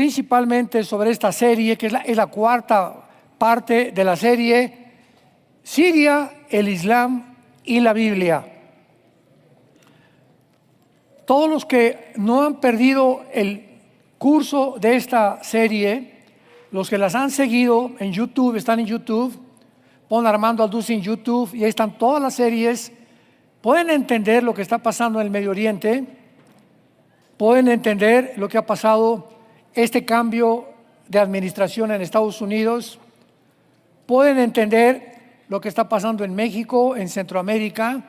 principalmente sobre esta serie, que es la cuarta parte de la serie, Siria, el Islam y la Biblia. Todos los que no han perdido el curso de esta serie, los que las han seguido en YouTube, están en YouTube, pon Armando Alducin en YouTube y ahí están todas las series, pueden entender lo que está pasando en el Medio Oriente, pueden entender lo que ha pasado, este cambio de administración en Estados Unidos, pueden entender lo que está pasando en México, en Centroamérica,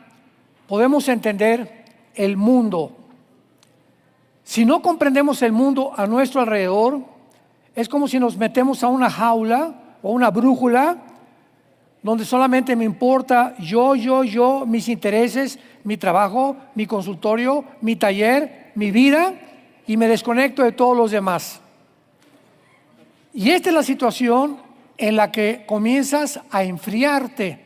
podemos entender el mundo. Si no comprendemos el mundo a nuestro alrededor, es como si nos metemos a una jaula o una brújula donde solamente me importa yo, mis intereses, mi trabajo, mi consultorio, mi taller, mi vida, y me desconecto de todos los demás. Y esta es la situación en la que comienzas a enfriarte.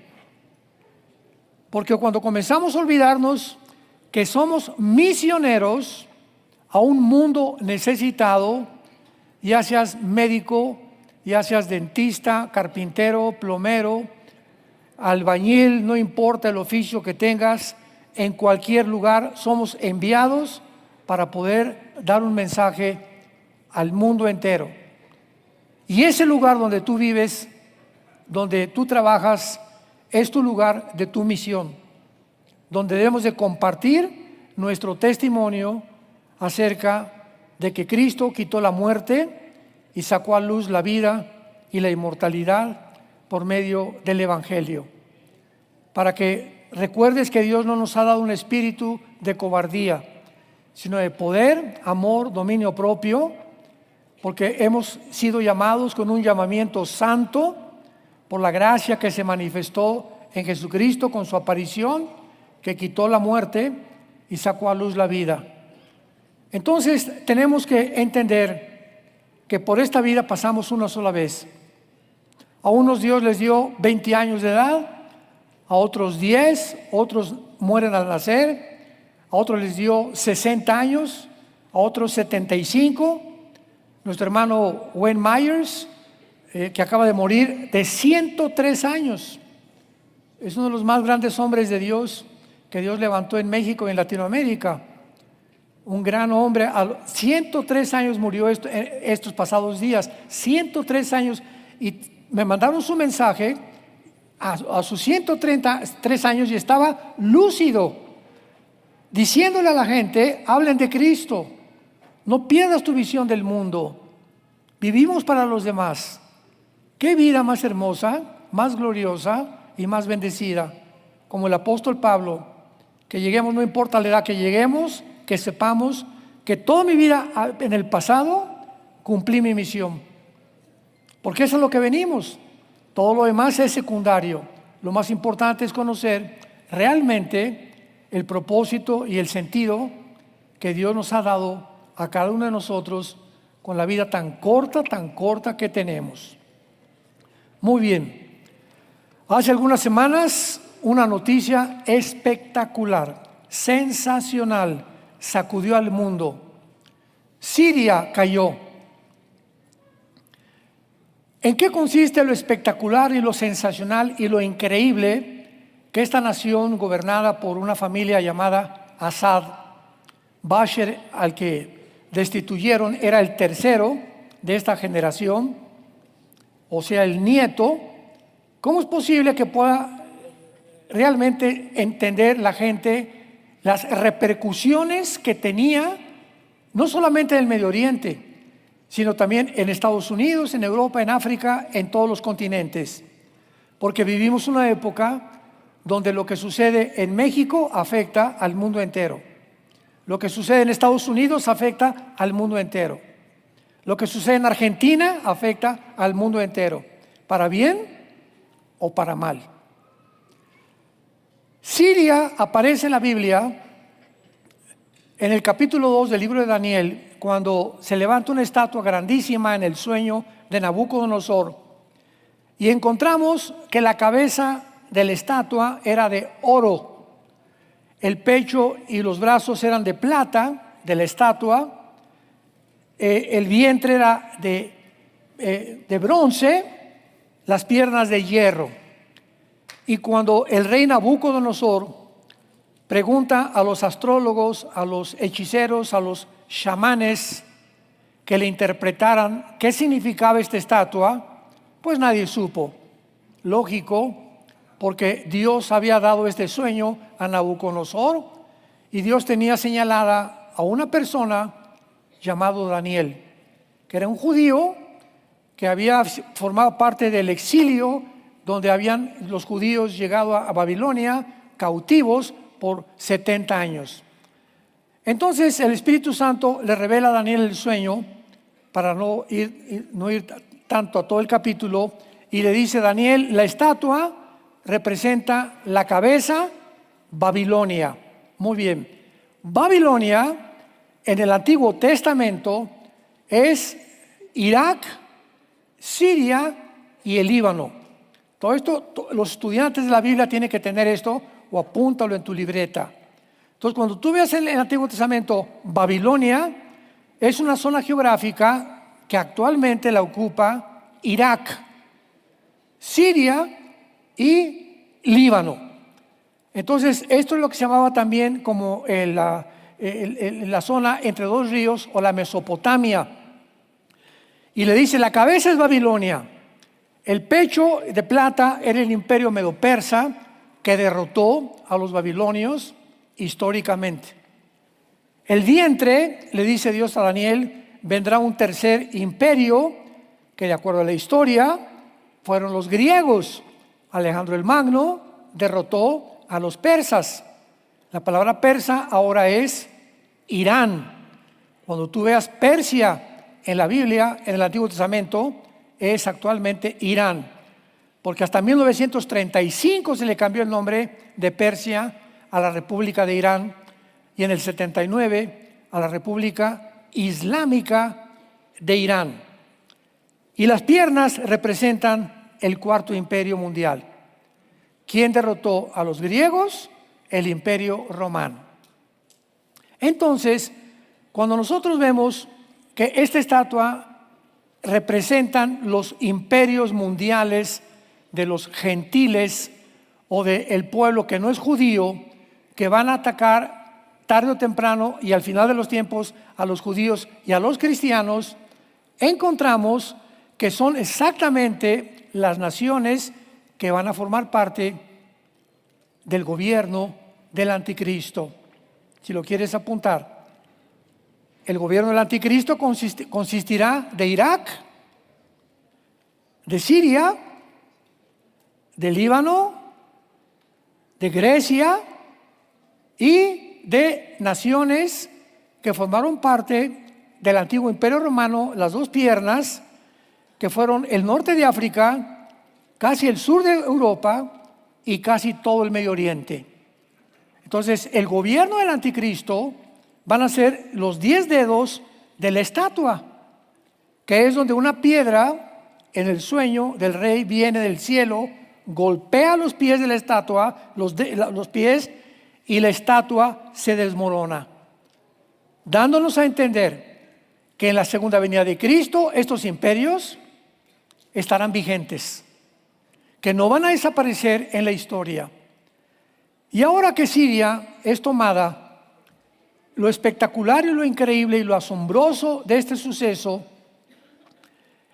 Porque cuando comenzamos a olvidarnos que somos misioneros a un mundo necesitado, ya seas médico, ya seas dentista, carpintero, plomero, albañil, no importa el oficio que tengas, en cualquier lugar somos enviados para poder dar un mensaje al mundo entero. Y ese lugar donde tú vives, donde tú trabajas, es tu lugar de tu misión, donde debemos de compartir nuestro testimonio acerca de que Cristo quitó la muerte y sacó a luz la vida y la inmortalidad por medio del Evangelio. Para que recuerdes que Dios no nos ha dado un espíritu de cobardía, sino de poder, amor, dominio propio, porque hemos sido llamados con un llamamiento santo por la gracia que se manifestó en Jesucristo con su aparición, que quitó la muerte y sacó a luz la vida. Entonces tenemos que entender que por esta vida pasamos una sola vez. A unos Dios les dio 20 años de edad, a otros 10, otros mueren al nacer, a otros les dio 60 años, a otros 75. Nuestro hermano Wayne Myers, que acaba de morir, de 103 años. Es uno de los más grandes hombres de Dios que Dios levantó en México y en Latinoamérica. Un gran hombre, a 103 años murió estos pasados días, 103 años, y me mandaron su mensaje a sus 133 años y estaba lúcido, diciéndole a la gente, hablen de Cristo, no pierdas tu visión del mundo, vivimos para los demás. Qué vida más hermosa, más gloriosa y más bendecida, como el apóstol Pablo, que lleguemos, no importa la edad que lleguemos, que sepamos que toda mi vida en el pasado cumplí mi misión, porque eso es lo que venimos. Todo lo demás es secundario. Lo más importante es conocer realmente el propósito y el sentido que Dios nos ha dado a cada uno de nosotros con la vida tan corta que tenemos. Muy bien. Hace algunas semanas una noticia espectacular, sensacional, sacudió al mundo. Siria cayó. ¿En qué consiste lo espectacular y lo sensacional y lo increíble que esta nación gobernada por una familia llamada Assad, Bashar, al que destituyeron, era el tercero de esta generación, o sea, el nieto? ¿Cómo es posible que pueda realmente entender la gente las repercusiones que tenía, no solamente en el Medio Oriente, sino también en Estados Unidos, en Europa, en África, en todos los continentes? Porque vivimos una época donde lo que sucede en México afecta al mundo entero. Lo que sucede en Estados Unidos afecta al mundo entero. Lo que sucede en Argentina afecta al mundo entero, para bien o para mal. Siria aparece en la Biblia en el capítulo 2 del libro de Daniel, cuando se levanta una estatua grandísima en el sueño de Nabucodonosor, y encontramos que la cabeza de la estatua era de oro, el pecho y los brazos eran de plata de la estatua, el vientre era de bronce, las piernas de hierro. Y cuando el rey Nabucodonosor pregunta a los astrólogos, a los hechiceros, a los chamanes que le interpretaran qué significaba esta estatua, pues nadie supo. Lógico, porque Dios había dado este sueño a Nabucodonosor y Dios tenía señalada a una persona llamado Daniel, que era un judío que había formado parte del exilio donde habían los judíos llegado a Babilonia cautivos por 70 años. Entonces el Espíritu Santo le revela a Daniel el sueño, para no ir tanto a todo el capítulo, y le dice: Daniel, la estatua representa la cabeza, Babilonia. Muy bien, Babilonia en el Antiguo Testamento es Irak, Siria y el Líbano. Todo esto, los estudiantes de la Biblia tienen que tener esto, o apúntalo en tu libreta. Entonces, cuando tú veas en el Antiguo Testamento Babilonia, es una zona geográfica que actualmente la ocupa Irak, Siria y Líbano. Entonces, esto es lo que se llamaba también como la zona entre dos ríos, o la Mesopotamia. Y le dice: la cabeza es Babilonia, el pecho de plata era el imperio medo-persa que derrotó a los babilonios históricamente. El vientre, le dice Dios a Daniel, vendrá un tercer imperio que, de acuerdo a la historia, fueron los griegos. Alejandro el Magno derrotó a los persas. La palabra persa ahora es Irán. Cuando tú veas Persia en la Biblia, en el Antiguo Testamento, es actualmente Irán, porque hasta 1935 se le cambió el nombre de Persia a la República de Irán, y en el 79 a la República Islámica de Irán. Y las piernas representan el cuarto imperio mundial. ¿Quién derrotó a los griegos? El imperio romano. Entonces, cuando nosotros vemos que esta estatua representan los imperios mundiales de los gentiles o del pueblo que no es judío, que van a atacar tarde o temprano y al final de los tiempos a los judíos y a los cristianos, encontramos que son exactamente las naciones que van a formar parte del gobierno del anticristo. Si lo quieres apuntar, el gobierno del anticristo consistirá de Irak, de Siria, de Líbano, de Grecia y de naciones que formaron parte del antiguo imperio romano, las dos piernas, que fueron el norte de África, casi el sur de Europa y casi todo el Medio Oriente. Entonces, el gobierno del anticristo van a ser los 10 dedos de la estatua, que es donde una piedra en el sueño del rey viene del cielo, golpea los pies de la estatua, los pies, y la estatua se desmorona, dándonos a entender que en la segunda venida de Cristo estos imperios estarán vigentes, que no van a desaparecer en la historia. Y ahora que Siria es tomada, lo espectacular y lo increíble y lo asombroso de este suceso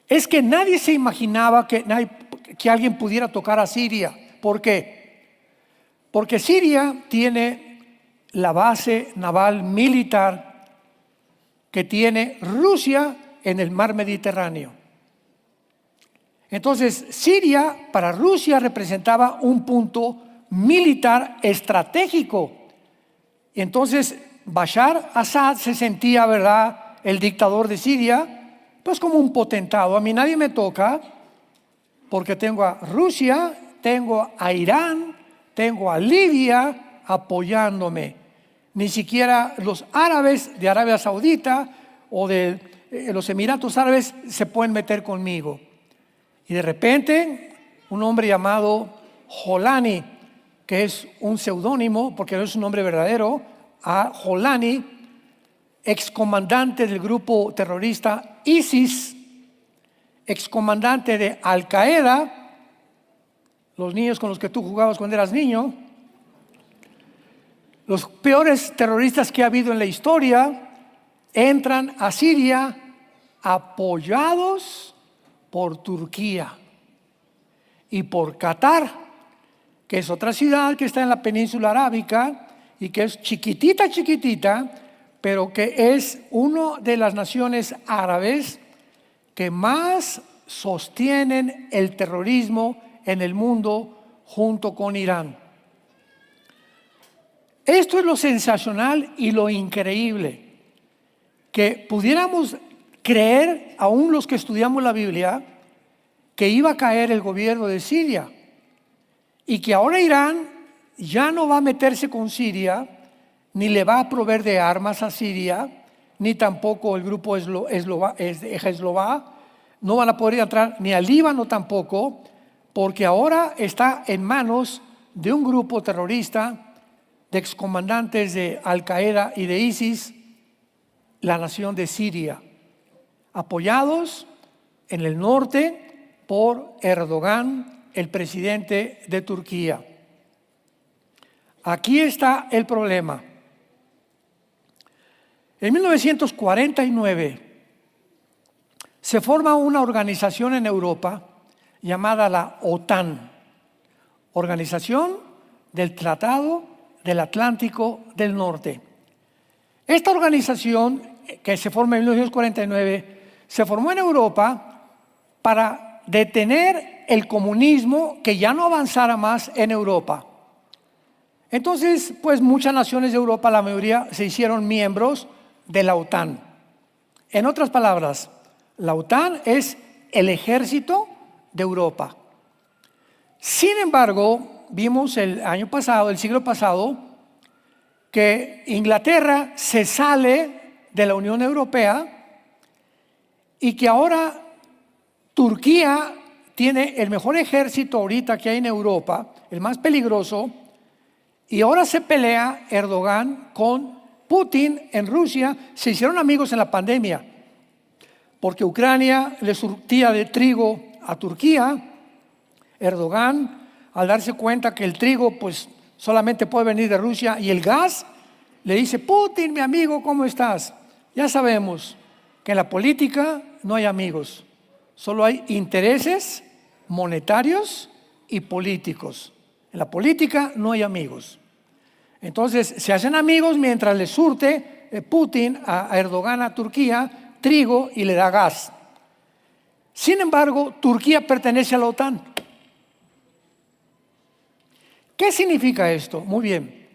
es que nadie se imaginaba que alguien pudiera tocar a Siria. ¿Por qué? Porque Siria tiene la base naval militar que tiene Rusia en el mar Mediterráneo. Entonces, Siria para Rusia representaba un punto militar estratégico. Y entonces Bashar Assad se sentía, ¿verdad?, el dictador de Siria, pues como un potentado. A mí nadie me toca, porque tengo a Rusia, tengo a Irán, tengo a Libia apoyándome. Ni siquiera los árabes de Arabia Saudita o de los Emiratos Árabes se pueden meter conmigo. Y de repente, un hombre llamado Jolani, que es un seudónimo, porque no es un nombre verdadero, a Jolani, excomandante del grupo terrorista ISIS, excomandante de Al Qaeda, los niños con los que tú jugabas cuando eras niño, los peores terroristas que ha habido en la historia, entran a Siria apoyados por Turquía y por Qatar, que es otra ciudad que está en la península arábica y que es chiquitita, pero que es una de las naciones árabes que más sostienen el terrorismo en el mundo junto con Irán. Esto es lo sensacional y lo increíble, que pudiéramos creer, aún los que estudiamos la Biblia, que iba a caer el gobierno de Siria y que ahora Irán ya no va a meterse con Siria, ni le va a proveer de armas a Siria, ni tampoco el grupo Hezbollah, no van a poder entrar ni al Líbano tampoco, porque ahora está en manos de un grupo terrorista de excomandantes de Al Qaeda y de ISIS, la nación de Siria, apoyados en el norte por Erdogan, el presidente de Turquía. Aquí está el problema. En 1949 se forma una organización en Europa llamada la OTAN, Organización del Tratado del Atlántico del Norte. Esta organización, que se forma en 1949, se formó en Europa para detener el comunismo que ya no avanzara más en Europa. Entonces, pues muchas naciones de Europa, la mayoría, se hicieron miembros de la OTAN. En otras palabras, la OTAN es el ejército de Europa. Sin embargo, vimos el siglo pasado, que Inglaterra se sale de la Unión Europea y que ahora Turquía tiene el mejor ejército ahorita que hay en Europa, el más peligroso, y ahora se pelea Erdogan con Putin en Rusia. Se hicieron amigos en la pandemia, porque Ucrania le surtía de trigo a Turquía. Erdogan, al darse cuenta que el trigo pues solamente puede venir de Rusia y el gas, le dice: Putin, mi amigo, ¿cómo estás? Ya sabemos que en la política no hay amigos, solo hay intereses monetarios y políticos. En la política no hay amigos. Entonces se hacen amigos mientras le surte Putin a Erdogan, a Turquía, trigo y le da gas. Sin embargo, Turquía pertenece a la OTAN. ¿Qué significa esto? Muy bien.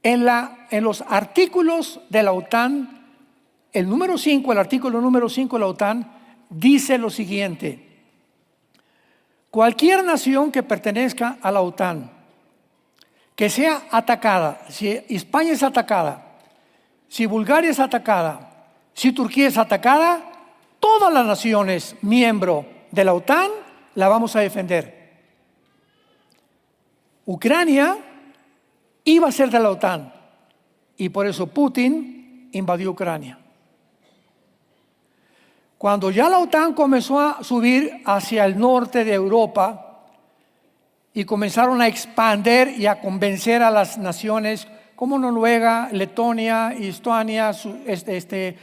En los artículos de la OTAN, el artículo número 5 de la OTAN dice lo siguiente: cualquier nación que pertenezca a la OTAN, que sea atacada, si España es atacada, si Bulgaria es atacada, si Turquía es atacada, todas las naciones miembros de la OTAN la vamos a defender. Ucrania iba a ser de la OTAN y por eso Putin invadió Ucrania. Cuando ya la OTAN comenzó a subir hacia el norte de Europa y comenzaron a expandir y a convencer a las naciones como Noruega, Letonia, Estonia,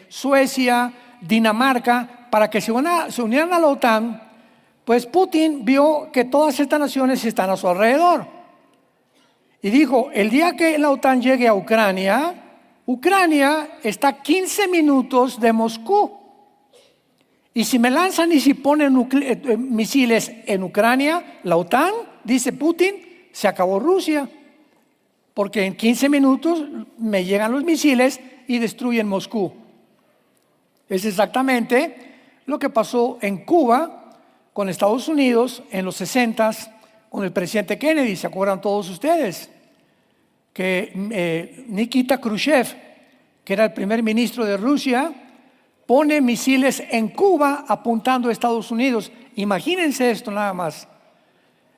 Suecia, Dinamarca, para que se unieran a la OTAN, pues Putin vio que todas estas naciones están a su alrededor. Y dijo: el día que la OTAN llegue a Ucrania, Ucrania está a 15 minutos de Moscú. Y si me lanzan y si ponen misiles en Ucrania, la OTAN, dice Putin, se acabó Rusia. Porque en 15 minutos me llegan los misiles y destruyen Moscú. Es exactamente lo que pasó en Cuba con Estados Unidos en los 60s con el presidente Kennedy. ¿Se acuerdan todos ustedes? Que Nikita Khrushchev, que era el primer ministro de Rusia, pone misiles en Cuba apuntando a Estados Unidos. Imagínense esto nada más.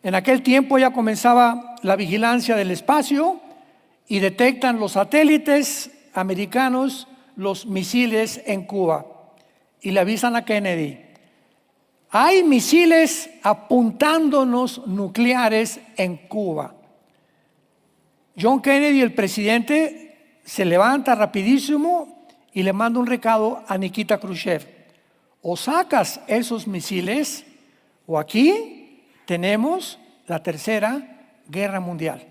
En aquel tiempo ya comenzaba la vigilancia del espacio y detectan los satélites americanos los misiles en Cuba y le avisan a Kennedy: hay misiles apuntándonos nucleares en Cuba. John Kennedy, el presidente, se levanta rapidísimo y le manda un recado a Nikita Khrushchev: o sacas esos misiles o aquí tenemos la tercera guerra mundial.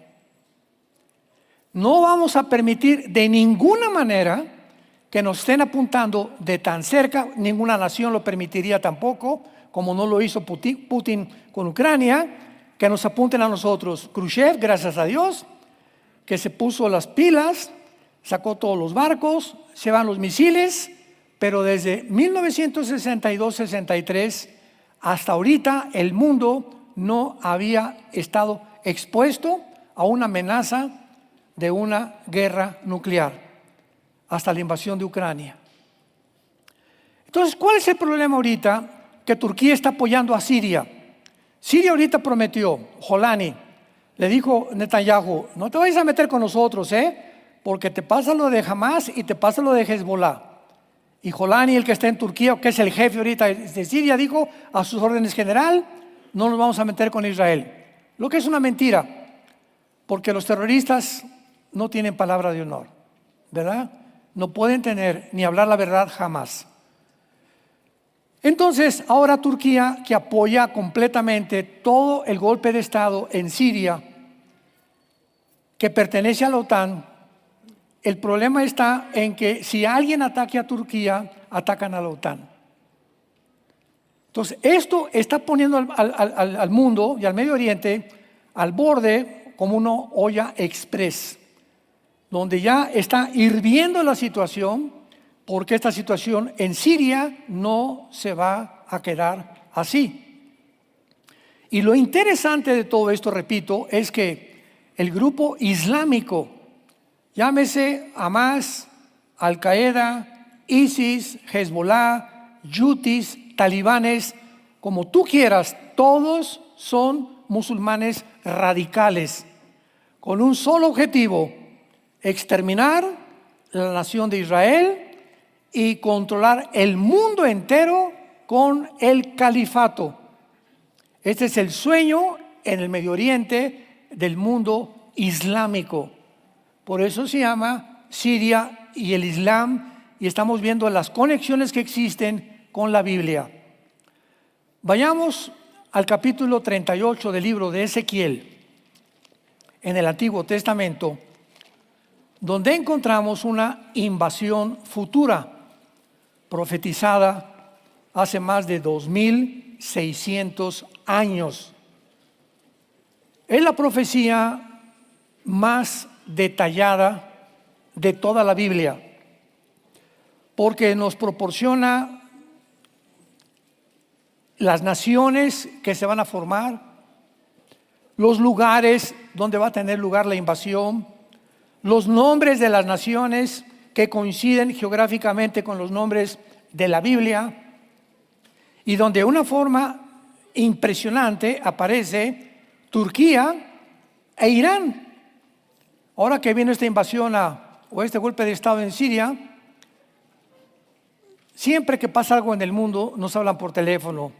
No vamos a permitir de ninguna manera que nos estén apuntando de tan cerca. Ninguna nación lo permitiría tampoco, como no lo hizo Putin con Ucrania, que nos apunten a nosotros. Khrushchev, gracias a Dios, que se puso las pilas, sacó todos los barcos, se van los misiles, pero desde 1962-63 hasta ahorita el mundo no había estado expuesto a una amenaza de una guerra nuclear hasta la invasión de Ucrania. Entonces, ¿cuál es el problema ahorita? Que Turquía está apoyando a Siria. Siria ahorita prometió, Jolani le dijo a Netanyahu: no te vayas a meter con nosotros, porque te pasa lo de Hamas y te pasa lo de Hezbollah. Y Jolani, el que está en Turquía, que es el jefe ahorita de Siria, dijo a sus órdenes general: no nos vamos a meter con Israel. Lo que es una mentira, porque los terroristas no tienen palabra de honor, ¿verdad? No pueden tener ni hablar la verdad jamás. Entonces, ahora Turquía, que apoya completamente todo el golpe de Estado en Siria, que pertenece a la OTAN, el problema está en que si alguien ataque a Turquía, atacan a la OTAN. Entonces, esto está poniendo al mundo y al Medio Oriente al borde como una olla express, donde ya está hirviendo la situación, porque esta situación en Siria no se va a quedar así. Y lo interesante de todo esto, repito, es que el grupo islámico, llámese Hamas, Al-Qaeda, ISIS, Hezbollah, Houthis, talibanes, como tú quieras, todos son musulmanes radicales, con un solo objetivo: exterminar la nación de Israel y controlar el mundo entero con el califato. Este es el sueño en el Medio Oriente del mundo islámico. Por eso se llama Siria y el Islam, y estamos viendo las conexiones que existen con la Biblia. Vayamos al capítulo 38 del libro de Ezequiel, en el Antiguo Testamento, donde encontramos una invasión futura profetizada hace más de 2600 años. Es la profecía más detallada de toda la Biblia, porque nos proporciona las naciones que se van a formar, los lugares donde va a tener lugar la invasión, los nombres de las naciones que coinciden geográficamente con los nombres de la Biblia, y donde de una forma impresionante aparece Turquía e Irán. Ahora que viene esta invasión o este golpe de Estado en Siria, siempre que pasa algo en el mundo nos hablan por teléfono.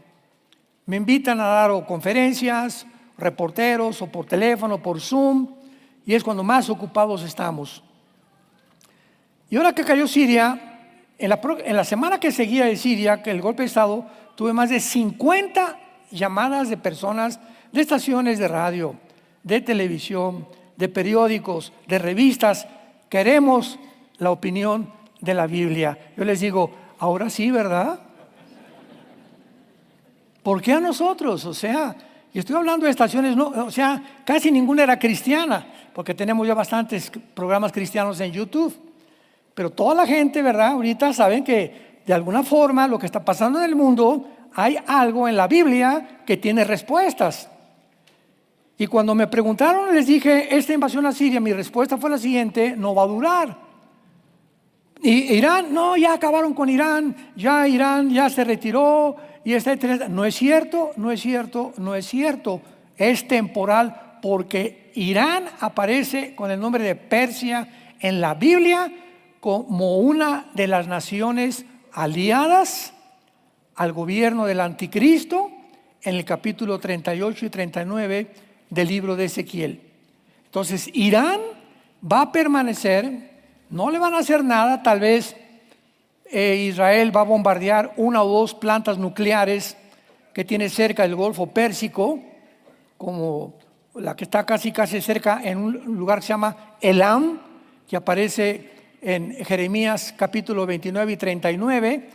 Me invitan a dar conferencias, reporteros, o por teléfono, por Zoom, y es cuando más ocupados estamos. Y ahora que cayó Siria, en la semana que seguía de Siria, que el golpe de Estado, tuve más de 50 llamadas de personas, de estaciones de radio, de televisión, de periódicos, de revistas. Queremos la opinión de la Biblia. Yo les digo: ahora sí, ¿verdad? ¿Por qué a nosotros? O sea, y estoy hablando de estaciones, no, o sea, casi ninguna era cristiana, porque tenemos ya bastantes programas cristianos en YouTube. Pero toda la gente, ¿verdad? Ahorita saben que de alguna forma lo que está pasando en el mundo, hay algo en la Biblia que tiene respuestas. Y cuando me preguntaron, les dije: esta invasión a Siria, mi respuesta fue la siguiente: no va a durar. Y Irán, no, ya acabaron con Irán ya se retiró, y etcétera. No es cierto, no es cierto, no es cierto. Es temporal, porque Irán aparece con el nombre de Persia en la Biblia como una de las naciones aliadas al gobierno del anticristo en el capítulo 38 y 39 del libro de Ezequiel. Entonces Irán va a permanecer, no le van a hacer nada, tal vez Israel va a bombardear una o dos plantas nucleares que tiene cerca del Golfo Pérsico, como la que está casi cerca en un lugar que se llama Elam, que aparece en Jeremías capítulo 29 y 39,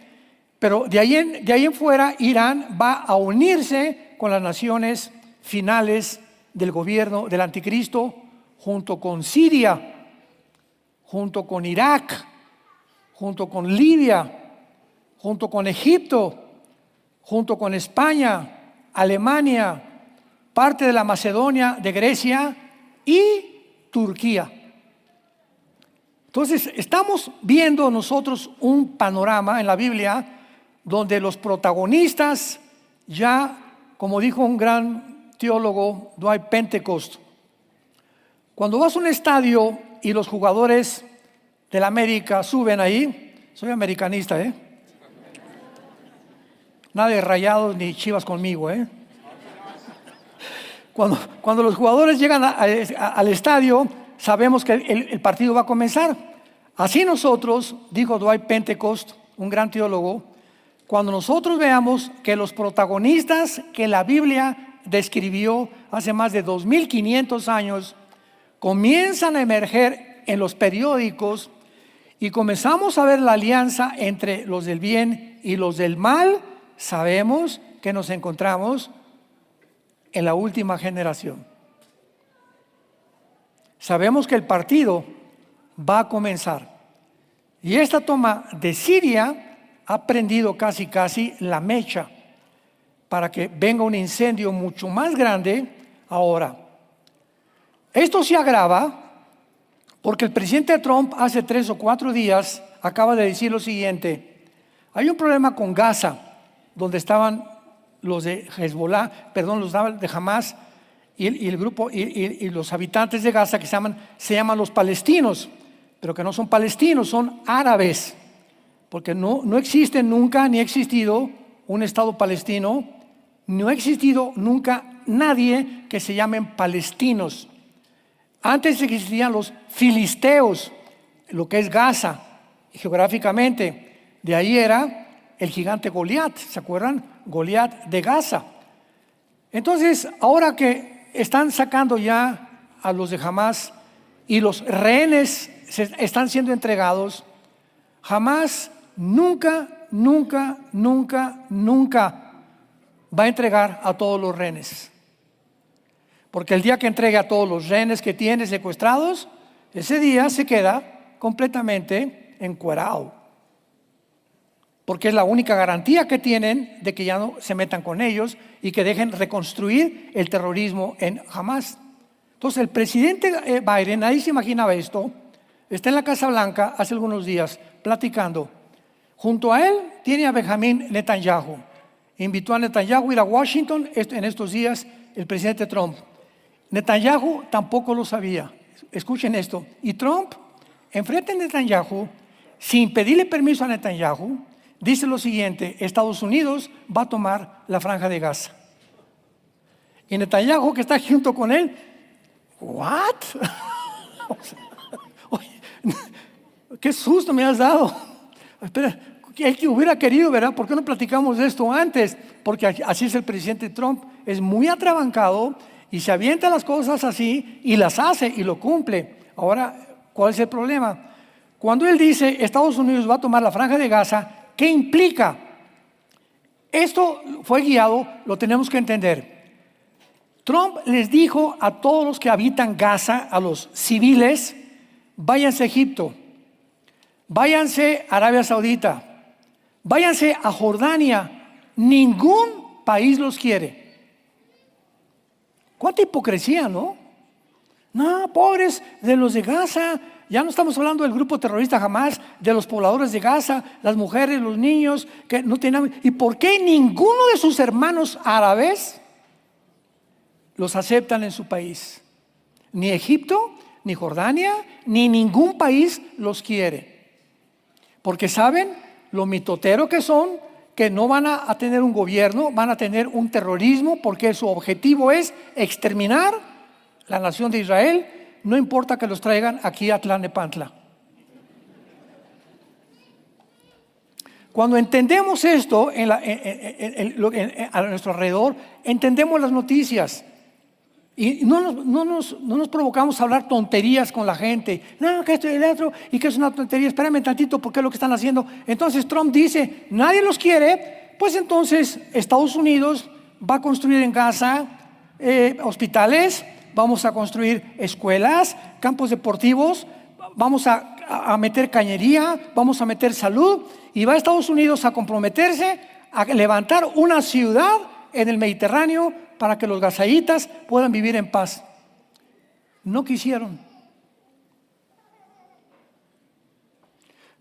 pero de ahí en fuera Irán va a unirse con las naciones finales del gobierno del anticristo, junto con Siria, junto con Irak, junto con Libia, junto con Egipto, junto con España, Alemania, parte de la Macedonia, de Grecia y Turquía. Entonces estamos viendo nosotros un panorama en la Biblia donde los protagonistas ya, como dijo un gran teólogo, Dwight Pentecost, cuando vas a un estadio y los jugadores del América suben ahí, soy americanista, nada de Rayados ni Chivas conmigo, Cuando los jugadores llegan al estadio, sabemos que el partido va a comenzar. Así nosotros, dijo Dwight Pentecost, un gran teólogo, cuando nosotros veamos que los protagonistas que la Biblia describió hace más de 2500 años comienzan a emerger en los periódicos y comenzamos a ver la alianza entre los del bien y los del mal, sabemos que nos encontramos en la última generación. Sabemos que el partido va a comenzar. Y esta toma de Siria ha prendido casi la mecha para que venga un incendio mucho más grande ahora. Esto se agrava porque el presidente Trump hace 3 o 4 días acaba de decir lo siguiente: hay un problema con Gaza, donde estaban los de Hezbollah, los de Hamas y el grupo y los habitantes de Gaza que se llaman los palestinos, pero que no son palestinos, son árabes, porque no existe nunca ni ha existido un Estado palestino, no ha existido nunca nadie que se llamen palestinos. Antes existían los filisteos, lo que es Gaza, geográficamente, de ahí era el gigante Goliat, ¿se acuerdan? Goliat de Gaza. Entonces, ahora que están sacando ya a los de Hamas y los rehenes están siendo entregados, Hamas nunca va a entregar a todos los rehenes. Porque el día que entregue a todos los rehenes que tiene secuestrados, ese día se queda completamente encuerado. Porque es la única garantía que tienen de que ya no se metan con ellos y que dejen reconstruir el terrorismo en Hamas. Entonces el presidente Biden, nadie se imaginaba esto, está en la Casa Blanca hace algunos días platicando. Junto a él tiene a Benjamín Netanyahu. Invitó a Netanyahu a ir a Washington en estos días el presidente Trump. Netanyahu tampoco lo sabía. Escuchen esto. Y Trump, enfrente de Netanyahu, sin pedirle permiso a Netanyahu, dice lo siguiente: Estados Unidos va a tomar la franja de Gaza. Y Netanyahu, que está junto con él, ¿what? Oye, qué susto me has dado. Espera, el que hubiera querido, ¿verdad? ¿Por qué no platicamos de esto antes? Porque así es el presidente Trump, es muy atrabancado y se avienta las cosas así y las hace y lo cumple. Ahora, ¿cuál es el problema? Cuando él dice Estados Unidos va a tomar la franja de Gaza, ¿qué implica? Esto fue guiado, lo tenemos que entender. Trump les dijo a todos los que habitan Gaza, a los civiles: váyanse a Egipto, váyanse a Arabia Saudita, váyanse a Jordania, ningún país los quiere. ¿Cuánta hipocresía, no? No, pobres de los de Gaza. Ya no estamos hablando del grupo terrorista Hamas, de los pobladores de Gaza, las mujeres, los niños que no tienen. ¿Y por qué ninguno de sus hermanos árabes los aceptan en su país? Ni Egipto, ni Jordania, ni ningún país los quiere. porque saben lo mitotero que son, que no van a tener un gobierno, van a tener un terrorismo, porque su objetivo es exterminar la nación de Israel, no importa que los traigan aquí a Tlalnepantla. Cuando entendemos esto a nuestro alrededor, entendemos las noticias y no nos provocamos a hablar tonterías con la gente. No, que esto y el otro, y que es una tontería, espérame tantito, porque es lo que están haciendo. Entonces Trump dice, nadie los quiere, pues entonces Estados Unidos va a construir en Gaza hospitales, vamos a construir escuelas, campos deportivos, vamos a meter cañería, vamos a meter salud, y va a Estados Unidos a comprometerse a levantar una ciudad en el Mediterráneo para que los gazaítas puedan vivir en paz. No quisieron.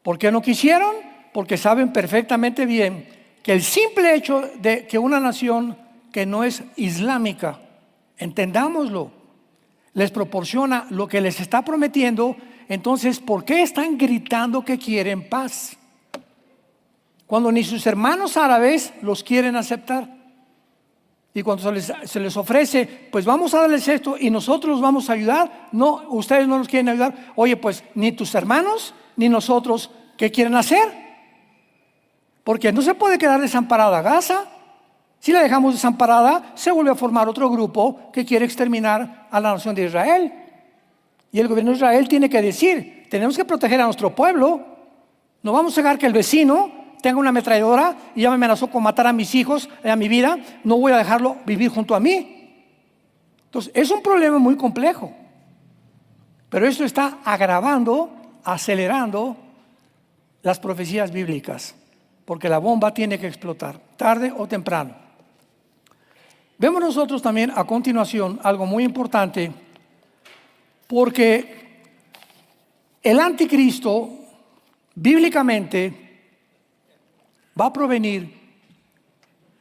¿Por qué no quisieron? Porque saben perfectamente bien que el simple hecho de que una nación que no es islámica, entendámoslo, les proporciona lo que les está prometiendo, entonces ¿por qué están gritando que quieren paz? Cuando ni sus hermanos árabes los quieren aceptar. Y cuando se les ofrece, pues vamos a darles esto y nosotros los vamos a ayudar. No, ustedes no nos quieren ayudar. Oye, pues ni tus hermanos ni nosotros, ¿qué quieren hacer? Porque no se puede quedar desamparada Gaza. Si la dejamos desamparada, se vuelve a formar otro grupo que quiere exterminar a la nación de Israel. Y el gobierno de Israel tiene que decir, tenemos que proteger a nuestro pueblo. No vamos a dejar que el vecino tenga una ametralladora y ya me amenazó con matar a mis hijos, a mi vida, no voy a dejarlo vivir junto a mí. Entonces, es un problema muy complejo. Pero esto está agravando, acelerando las profecías bíblicas, porque la bomba tiene que explotar, tarde o temprano. Vemos nosotros también a continuación algo muy importante, porque el anticristo, bíblicamente, va a provenir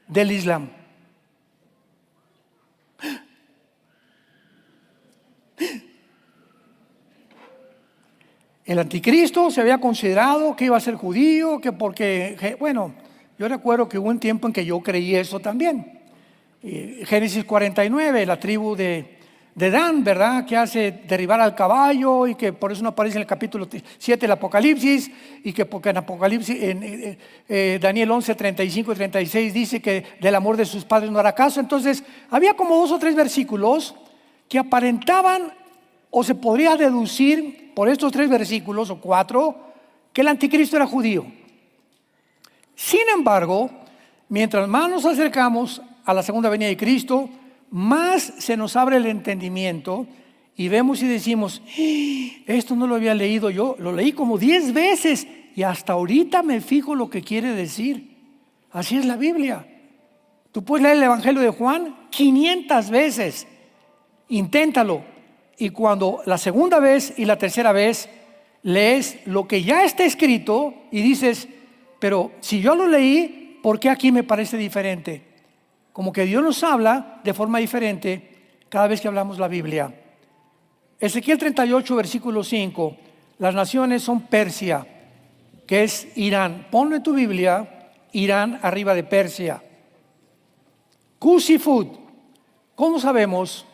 del Islam. El anticristo se había considerado que iba a ser judío, que porque, bueno, yo recuerdo que hubo un tiempo en que yo creí eso también. Génesis 49, la tribu de Dan, ¿verdad? Que hace derribar al caballo y que por eso no aparece en el capítulo 7 del Apocalipsis, y que porque en Apocalipsis, Daniel 11, 35 y 36 dice que del amor de sus padres no hará caso. Entonces había como 2 o 3 versículos que aparentaban, o se podría deducir por estos 3 versículos o 4, que el anticristo era judío. Sin embargo, mientras más nos acercamos a la segunda venida de Cristo, más se nos abre el entendimiento y vemos y decimos, esto no lo había leído yo, lo leí como 10 veces y hasta ahorita me fijo lo que quiere decir. Así es la Biblia. Tú puedes leer el Evangelio de Juan 500 veces, inténtalo, y cuando la segunda vez y la tercera vez lees lo que ya está escrito y dices, pero si yo lo leí, ¿por qué aquí me parece diferente? Como que Dios nos habla de forma diferente cada vez que hablamos la Biblia. Ezequiel 38, versículo 5. Las naciones son Persia, que es Irán. Ponlo en tu Biblia, Irán arriba de Persia. Cus y Fud. ¿Cómo sabemos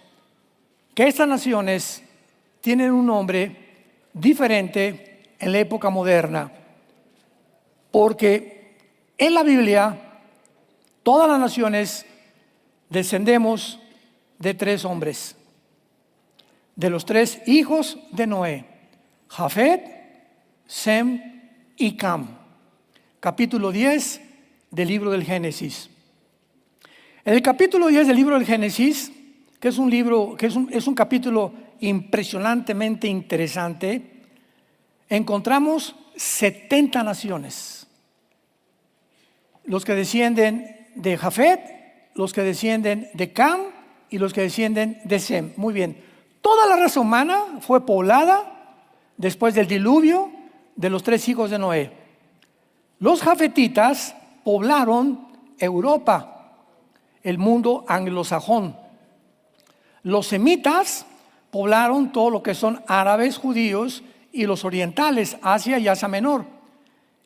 que estas naciones tienen un nombre diferente en la época moderna? Porque en la Biblia todas las naciones descendemos de 3 hombres, de los 3 hijos de Noé, Jafet, Sem y Cam. Capítulo 10 del libro del Génesis. En el capítulo 10 del libro del Génesis, que es un libro, es un capítulo impresionantemente interesante, encontramos 70 naciones. Los que descienden de Jafet, los que descienden de Cam y los que descienden de Sem. Muy bien. Toda la raza humana fue poblada después del diluvio de los 3 hijos de Noé. Los jafetitas poblaron Europa, el mundo anglosajón. Los semitas poblaron todo lo que son árabes, judíos y los orientales, Asia y Asia Menor.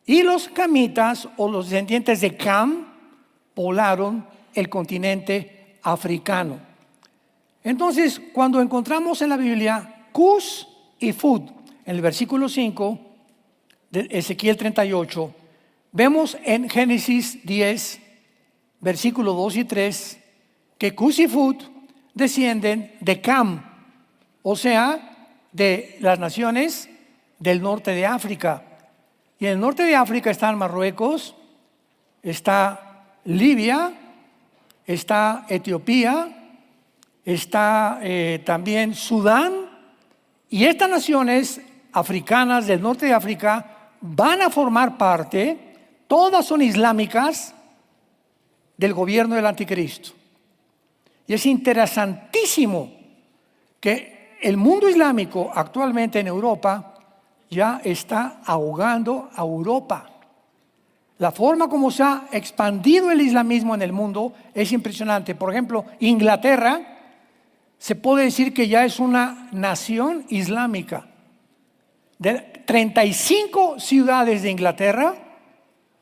Y los camitas o los descendientes de Cam poblaron el continente africano. Entonces, cuando encontramos en la Biblia Cus y Fud, en el versículo 5 de Ezequiel 38, vemos en Génesis 10, versículos 2 y 3, que Cus y Fud descienden de Cam, o sea, de las naciones del norte de África. Y en el norte de África están Marruecos, está Libia, está Etiopía, está también Sudán, y estas naciones africanas del norte de África van a formar parte, todas son islámicas, del gobierno del anticristo. Y es interesantísimo que el mundo islámico actualmente en Europa ya está ahogando a Europa. La forma como se ha expandido el islamismo en el mundo es impresionante. Por ejemplo, Inglaterra se puede decir que ya es una nación islámica. De 35 ciudades de Inglaterra,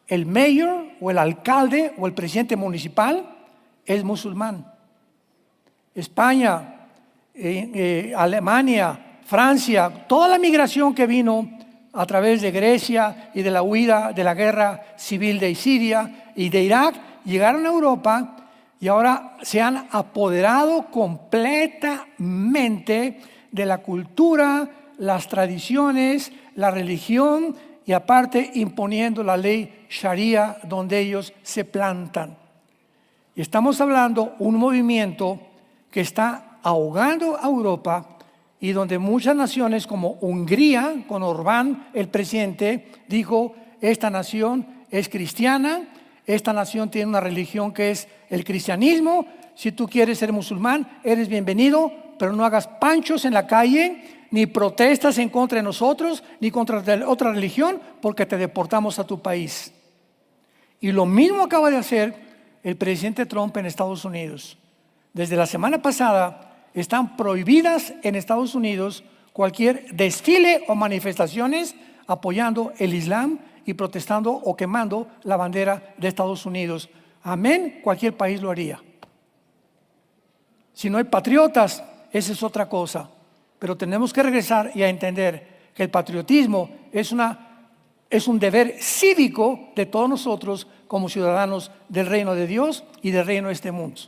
el mayor o el alcalde o el presidente municipal es musulmán. España, Alemania, Francia, toda la migración que vino a través de Grecia y de la huida de la guerra civil de Siria y de Irak, llegaron a Europa y ahora se han apoderado completamente de la cultura, las tradiciones, la religión y aparte imponiendo la ley Sharia donde ellos se plantan. Y estamos hablando de un movimiento que está ahogando a Europa y donde muchas naciones como Hungría, con Orbán, el presidente, dijo, esta nación es cristiana, esta nación tiene una religión que es el cristianismo, si tú quieres ser musulmán, eres bienvenido, pero no hagas panchos en la calle, ni protestas en contra de nosotros, ni contra otra religión, porque te deportamos a tu país. Y lo mismo acaba de hacer el presidente Trump en Estados Unidos. Desde la semana pasada están prohibidas en Estados Unidos cualquier desfile o manifestaciones apoyando el Islam y protestando o quemando la bandera de Estados Unidos. Amén, cualquier país lo haría. Si no hay patriotas, esa es otra cosa. Pero tenemos que regresar y a entender que el patriotismo es un deber cívico de todos nosotros como ciudadanos del reino de Dios y del reino de este mundo.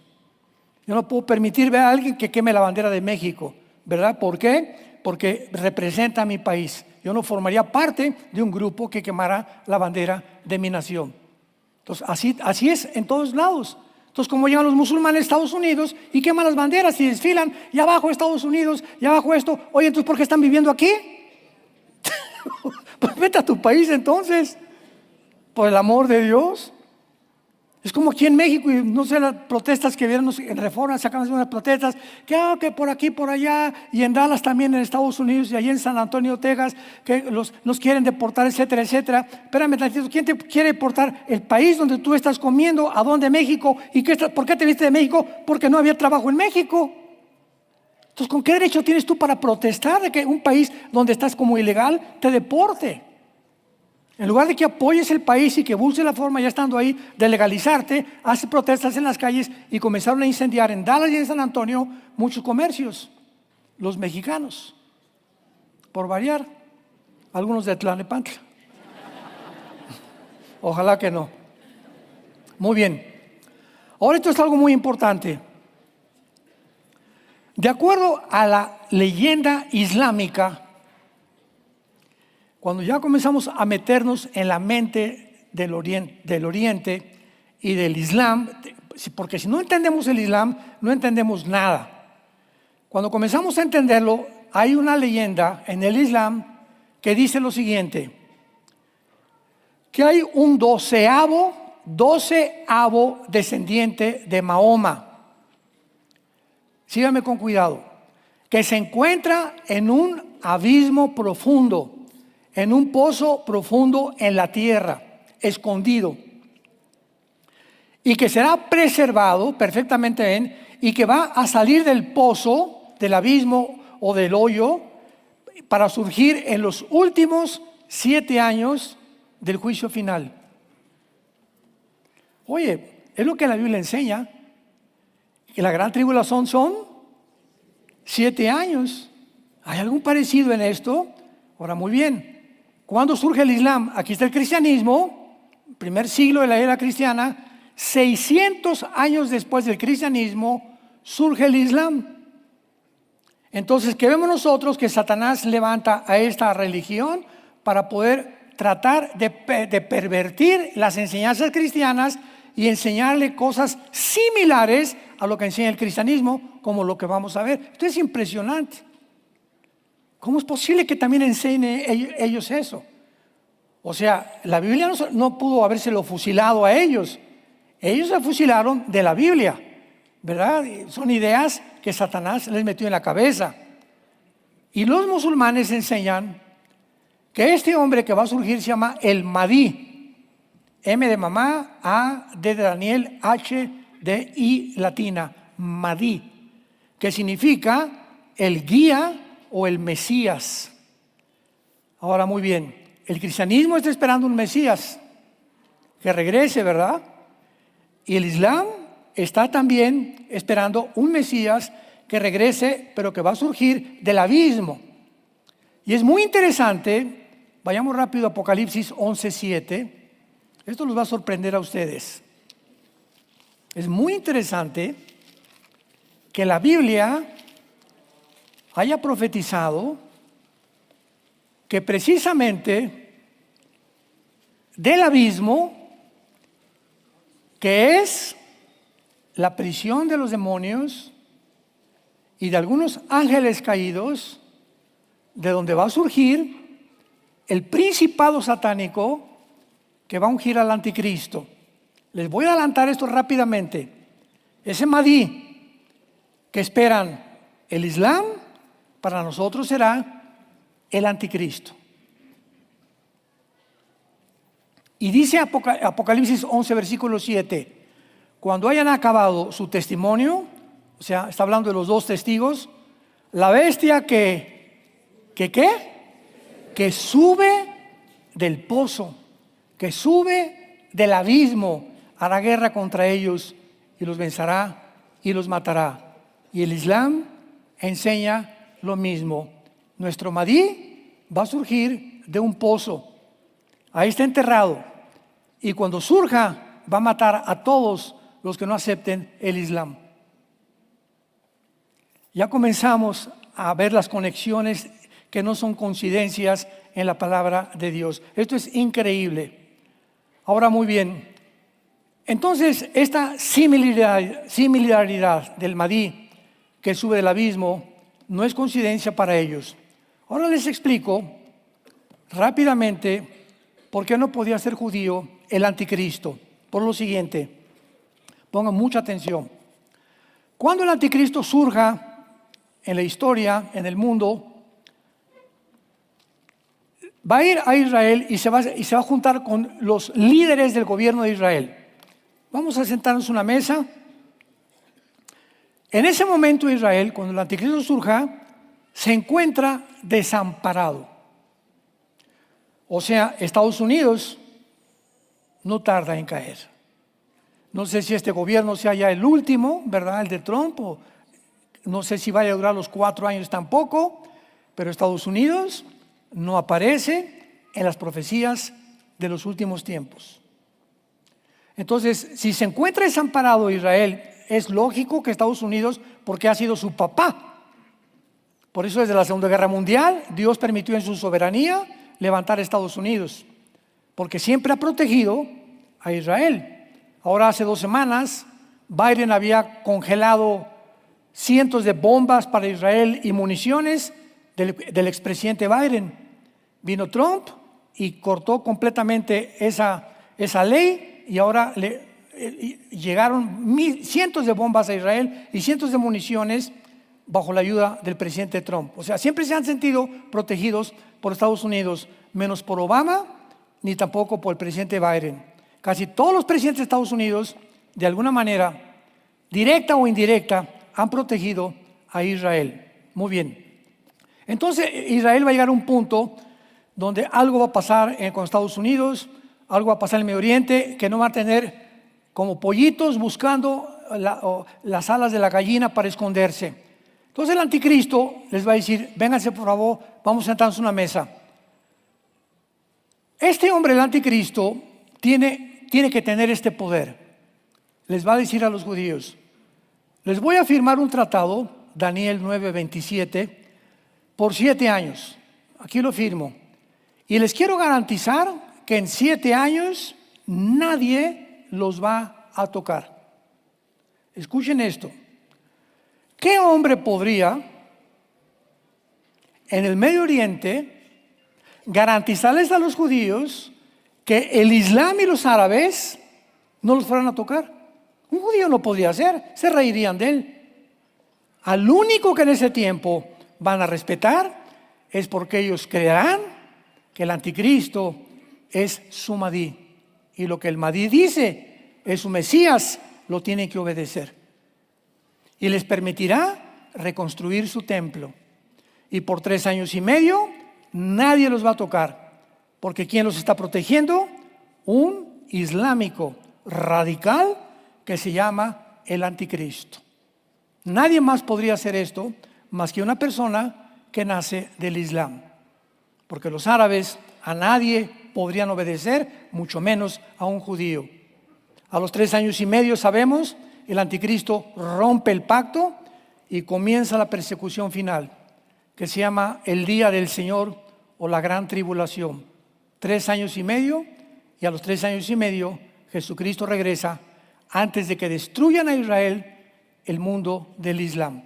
Yo no puedo permitir ver a alguien que queme la bandera de México, ¿verdad? ¿Por qué? Porque representa a mi país. Yo no formaría parte de un grupo que quemara la bandera de mi nación. Entonces, así es en todos lados. Entonces, como llegan los musulmanes a Estados Unidos y queman las banderas y desfilan, y abajo Estados Unidos, y abajo esto, oye, entonces, ¿por qué están viviendo aquí? Pues vete a tu país entonces, por el amor de Dios. Es como aquí en México, y no sé, las protestas que vieron en Reforma, sacan unas protestas, que por aquí, por allá, y en Dallas también en Estados Unidos, y allí en San Antonio, Texas, que nos quieren deportar, etcétera, etcétera. Espérame tantito, ¿quién te quiere deportar? El país donde tú estás comiendo, ¿a dónde? México. ¿Y por qué te viste de México? Porque no había trabajo en México. Entonces, ¿con qué derecho tienes tú para protestar de que un país donde estás como ilegal te deporte? En lugar de que apoyes el país y que busques la forma, ya estando ahí, de legalizarte, haces protestas en las calles y comenzaron a incendiar en Dallas y en San Antonio muchos comercios, los mexicanos, por variar, algunos de Tlalnepantla. Ojalá que no. Muy bien. Ahora esto es algo muy importante. De acuerdo a la leyenda islámica, cuando ya comenzamos a meternos en la mente del Oriente y del Islam, porque si no entendemos el Islam, no entendemos nada. Cuando comenzamos a entenderlo, hay una leyenda en el Islam que dice lo siguiente, que hay un doceavo descendiente de Mahoma. Síganme con cuidado, que se encuentra en un abismo profundo, en un pozo profundo en la tierra, escondido, y que será preservado perfectamente bien, y que va a salir del pozo, del abismo o del hoyo, para surgir en los últimos 7 años del juicio final. Oye, es lo que la Biblia enseña, que la gran tribulación son 7 años. ¿Hay algún parecido en esto? Ahora, muy bien. ¿Cuándo surge el Islam? Aquí está el cristianismo, primer siglo de la era cristiana. 600 años después del cristianismo surge el Islam. Entonces, ¿qué vemos nosotros? Que Satanás levanta a esta religión para poder tratar de pervertir las enseñanzas cristianas y enseñarle cosas similares a lo que enseña el cristianismo, como lo que vamos a ver. Esto es impresionante. ¿Cómo es posible que también enseñen ellos eso? O sea, la Biblia no pudo habérselo fusilado a ellos. Ellos se fusilaron de la Biblia, ¿verdad? Son ideas que Satanás les metió en la cabeza. Y los musulmanes enseñan que este hombre que va a surgir se llama el Mahdi. M de mamá, A, D de Daniel, H, D, I latina, Mahdi, que significa el guía o el Mesías. Ahora, muy bien, el cristianismo está esperando un Mesías que regrese, ¿verdad? Y el Islam está también esperando un Mesías que regrese, pero que va a surgir del abismo. Y es muy interesante, vayamos rápido a Apocalipsis 11:7. Esto los va a sorprender a ustedes. Es muy interesante que la Biblia haya profetizado que precisamente del abismo, que es la prisión de los demonios y de algunos ángeles caídos, de donde va a surgir el principado satánico que va a ungir al anticristo. Les voy a adelantar esto rápidamente. Ese Mahdi que esperan el Islam, para nosotros será el anticristo. Y dice Apocalipsis 11, versículo 7, cuando hayan acabado su testimonio, o sea, está hablando de los 2 testigos, la bestia que sube del pozo, que sube del abismo, hará guerra contra ellos y los vencerá y los matará. Y el Islam enseña lo mismo. Nuestro Mahdi va a surgir de un pozo. Ahí está enterrado. Y cuando surja, va a matar a todos los que no acepten el Islam. Ya comenzamos a ver las conexiones que no son coincidencias en la palabra de Dios. Esto es increíble. Ahora, muy bien. Entonces, esta similaridad del Mahdi que sube del abismo no es coincidencia para ellos. Ahora les explico rápidamente por qué no podía ser judío el anticristo. Por lo siguiente, pongan mucha atención. Cuando el anticristo surja en la historia, en el mundo, va a ir a Israel y se va a juntar con los líderes del gobierno de Israel. Vamos a sentarnos en una mesa. En ese momento Israel, cuando el anticristo surja, se encuentra desamparado. O sea, Estados Unidos no tarda en caer. No sé si este gobierno sea ya el último, ¿verdad? El de Trump, o no sé si vaya a durar los 4 años tampoco, pero Estados Unidos no aparece en las profecías de los últimos tiempos. Entonces, si se encuentra desamparado Israel, es lógico que Estados Unidos, porque ha sido su papá. Por eso desde la Segunda Guerra Mundial, Dios permitió en su soberanía levantar a Estados Unidos, porque siempre ha protegido a Israel. Ahora, hace 2 semanas, Biden había congelado cientos de bombas para Israel y municiones del expresidente Biden. Vino Trump y cortó completamente esa ley, y ahora llegaron cientos de bombas a Israel y cientos de municiones bajo la ayuda del presidente Trump. O sea, siempre se han sentido protegidos por Estados Unidos, menos por Obama ni tampoco por el presidente Biden. Casi todos los presidentes de Estados Unidos, de alguna manera, directa o indirecta, han protegido a Israel. Muy bien. Entonces Israel va a llegar a un punto donde algo va a pasar con Estados Unidos, algo va a pasar en el Medio Oriente, que no va a tener como pollitos buscando las alas de la gallina para esconderse. Entonces el anticristo les va a decir: vénganse por favor, vamos a sentarnos a una mesa. Este hombre, el anticristo, tiene que tener este poder. Les va a decir a los judíos: les voy a firmar un tratado, Daniel 9:27, por 7 años. Aquí lo firmo. Y les quiero garantizar que en 7 años nadie los va a tocar. Escuchen esto. ¿Qué hombre podría en el Medio Oriente garantizarles a los judíos que el Islam y los árabes no los fueran a tocar? Un judío no podía hacer, se reirían de él. Al único que en ese tiempo van a respetar es porque ellos creerán que el anticristo es su Mahdi, y lo que el Mahdi dice es su Mesías, lo tienen que obedecer, y les permitirá reconstruir su templo, y por 3 años y medio nadie los va a tocar, porque ¿quién los está protegiendo? Un islámico radical que se llama el anticristo. Nadie más podría hacer esto más que una persona que nace del Islam, porque los árabes a nadie podrían obedecer, mucho menos a un judío. A los 3 años y medio, sabemos, el anticristo rompe el pacto y comienza la persecución final, que se llama el día del Señor o la gran tribulación. 3 años y medio, y a los 3 años y medio Jesucristo regresa antes de que destruyan a Israel, el mundo del Islam.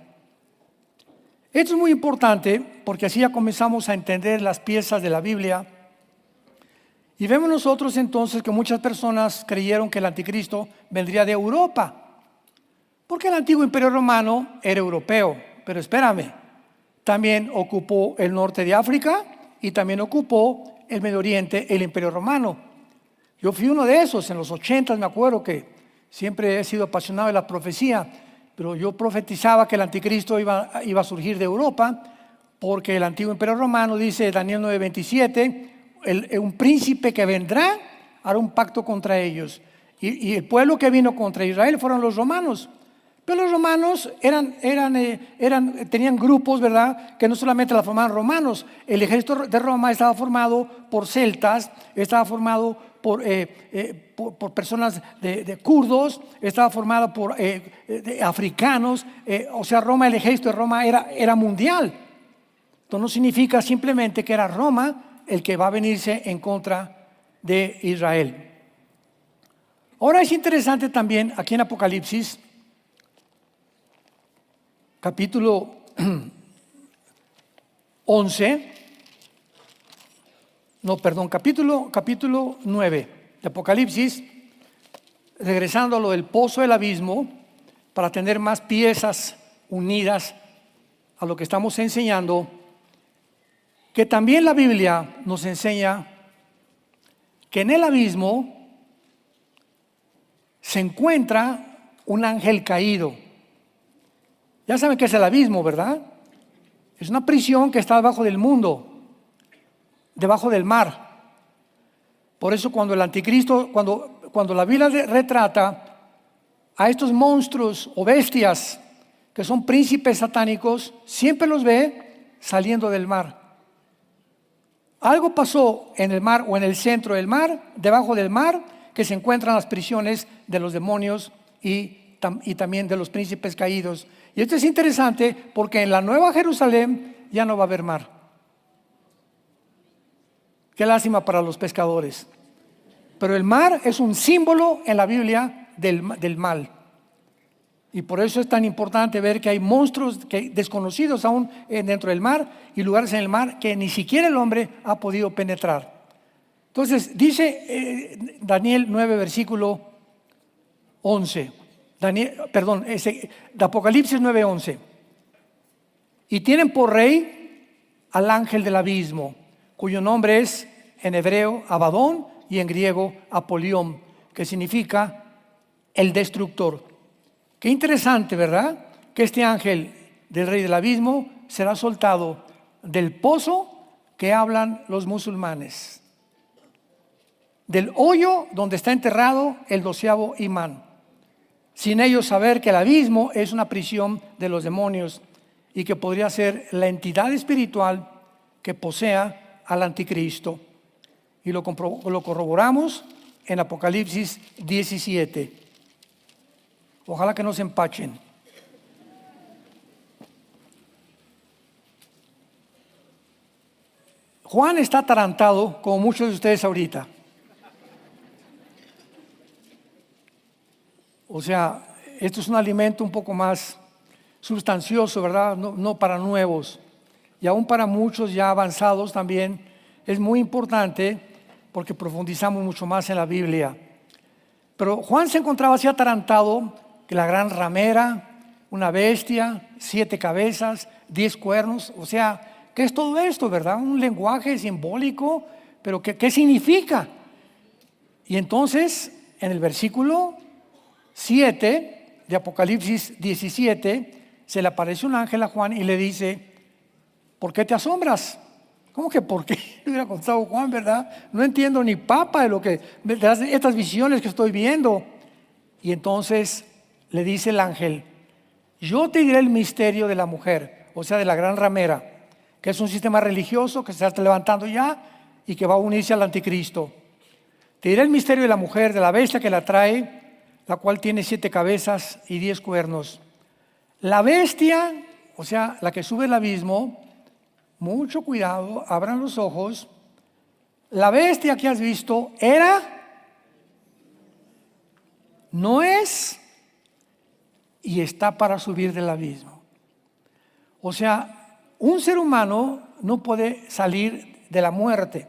Esto es muy importante porque así ya comenzamos a entender las piezas de la Biblia, y vemos nosotros entonces que muchas personas creyeron que el anticristo vendría de Europa, porque el antiguo imperio romano era europeo. Pero espérame, también ocupó el norte de África y también ocupó el Medio Oriente, el imperio romano. Yo fui uno de esos en los 80, me acuerdo que siempre he sido apasionado de la profecía, pero yo profetizaba que el anticristo iba a surgir de Europa, porque el antiguo imperio romano, dice Daniel 9:27, un príncipe que vendrá hará un pacto contra ellos, y el pueblo que vino contra Israel fueron los romanos. Pero los romanos tenían grupos, ¿verdad?, que no solamente la formaban romanos. El ejército de Roma estaba formado por celtas, estaba formado por personas de kurdos, estaba formado por africanos. O sea, el ejército de Roma era mundial. Esto no significa simplemente que era Roma el que va a venirse en contra de Israel. Ahora es interesante también aquí en Apocalipsis, capítulo capítulo 9 de Apocalipsis, regresando a lo del pozo del abismo, para tener más piezas unidas a lo que estamos enseñando, que también la Biblia nos enseña que en el abismo se encuentra un ángel caído. Ya saben qué es el abismo, ¿verdad? Es una prisión que está debajo del mundo, debajo del mar. Por eso cuando el anticristo, cuando la Biblia retrata a estos monstruos o bestias que son príncipes satánicos, siempre los ve saliendo del mar. Algo pasó en el mar o en el centro del mar, debajo del mar, que se encuentran las prisiones de los demonios y también de los príncipes caídos. Y esto es interesante porque en la Nueva Jerusalén ya no va a haber mar. Qué lástima para los pescadores. Pero el mar es un símbolo en la Biblia del mal. Y por eso es tan importante ver que hay monstruos desconocidos aún dentro del mar, y lugares en el mar que ni siquiera el hombre ha podido penetrar. Entonces dice Daniel 9 versículo 11, de Apocalipsis 9:11: y tienen por rey al ángel del abismo, cuyo nombre es en hebreo Abadón y en griego Apolión, que significa el destructor. Qué interesante, ¿verdad?, que este ángel del rey del abismo será soltado del pozo que hablan los musulmanes. Del hoyo donde está enterrado el 12º imán, sin ellos saber que el abismo es una prisión de los demonios y que podría ser la entidad espiritual que posea al anticristo. Y lo corroboramos en Apocalipsis 17. Ojalá que no se empachen. Juan está atarantado, como muchos de ustedes ahorita. O sea, esto es un alimento un poco más sustancioso, ¿verdad? No para nuevos. Y aún para muchos ya avanzados también es muy importante porque profundizamos mucho más en la Biblia. Pero Juan se encontraba así atarantado que la gran ramera, una bestia, 7 cabezas, 10 cuernos. O sea, ¿qué es todo esto, verdad? Un lenguaje simbólico, pero ¿qué significa? Y entonces, en el versículo 7 de Apocalipsis 17, se le aparece un ángel a Juan y le dice: ¿por qué te asombras? ¿Cómo que por qué? Le hubiera contado Juan, ¿verdad? No entiendo ni papa de estas visiones que estoy viendo. Y entonces le dice el ángel: yo te diré el misterio de la mujer, o sea, de la gran ramera, que es un sistema religioso que se está levantando ya y que va a unirse al anticristo. Te diré el misterio de la mujer, de la bestia que la trae, la cual tiene 7 cabezas y 10 cuernos. La bestia, o sea, la que sube al abismo, mucho cuidado, abran los ojos. La bestia que has visto no es y está para subir del abismo. O sea, un ser humano no puede salir de la muerte.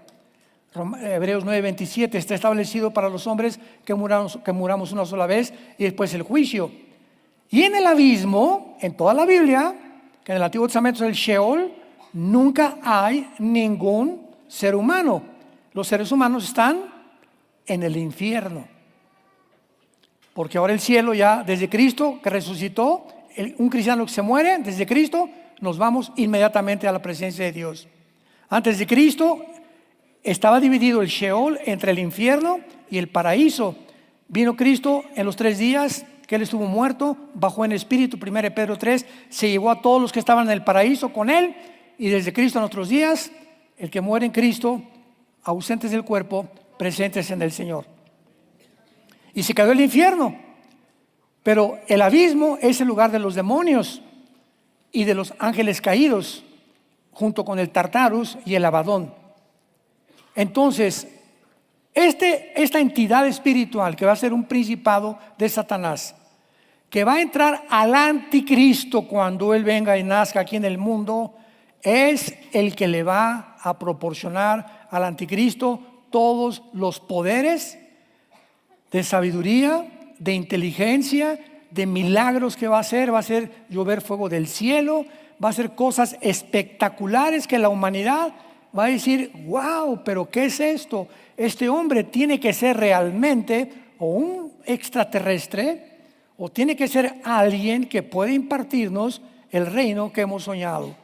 Hebreos 9:27 está establecido para los hombres que muramos una sola vez y después el juicio. Y en el abismo, en toda la Biblia, que en el Antiguo Testamento es el Sheol, nunca hay ningún ser humano. Los seres humanos están en el infierno. Porque ahora el cielo ya, desde Cristo que resucitó, un cristiano que se muere, desde Cristo, nos vamos inmediatamente a la presencia de Dios. Antes de Cristo estaba dividido el Sheol entre el infierno y el paraíso. Vino Cristo en los 3 días que Él estuvo muerto, bajó en espíritu, 1 Pedro 3, se llevó a todos los que estaban en el paraíso con Él. Y desde Cristo a nuestros días, el que muere en Cristo, ausentes del cuerpo, presentes en el Señor. Y se quedó el infierno. Pero el abismo es el lugar de los demonios y de los ángeles caídos, junto con el Tartarus y el Abadón. Entonces, esta entidad espiritual que va a ser un principado de Satanás, que va a entrar al anticristo cuando Él venga y nazca aquí en el mundo, es el que le va a proporcionar al anticristo todos los poderes de sabiduría, de inteligencia, de milagros que va a hacer llover fuego del cielo, va a hacer cosas espectaculares que la humanidad va a decir: wow, pero ¿qué es esto? Este hombre tiene que ser realmente o un extraterrestre o tiene que ser alguien que puede impartirnos el reino que hemos soñado.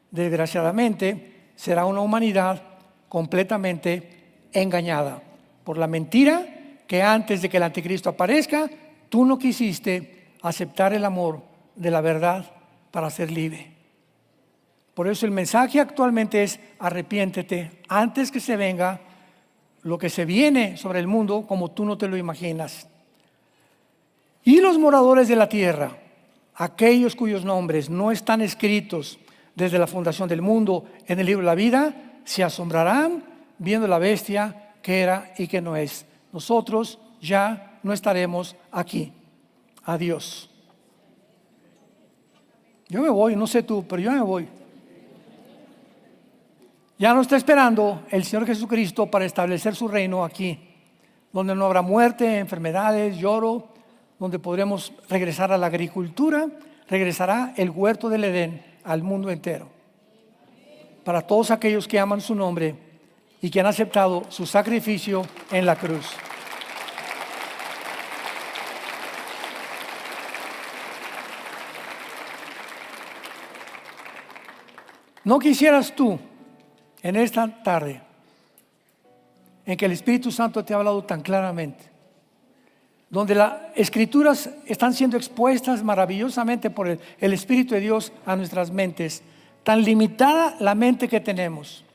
Desgraciadamente será una humanidad completamente engañada por la mentira que antes de que el anticristo aparezca, tú no quisiste aceptar el amor de la verdad para ser libre. Por eso el mensaje actualmente es: arrepiéntete antes que se venga lo que se viene sobre el mundo como tú no te lo imaginas. Y los moradores de la tierra, aquellos cuyos nombres no están escritos desde la fundación del mundo en el libro de la vida, se asombrarán viendo la bestia que era y que no es. Nosotros ya no estaremos aquí. Adiós. Yo me voy, no sé tú, pero yo me voy. Ya nos está esperando el Señor Jesucristo para establecer su reino aquí, donde no habrá muerte, enfermedades, lloro, donde podremos regresar a la agricultura, regresará el huerto del Edén al mundo entero. Para todos aquellos que aman su nombre y que han aceptado su sacrificio en la cruz. ¿No quisieras tú en esta tarde en que el Espíritu Santo te ha hablado tan claramente, donde las Escrituras están siendo expuestas maravillosamente por el Espíritu de Dios a nuestras mentes, tan limitada la mente que tenemos,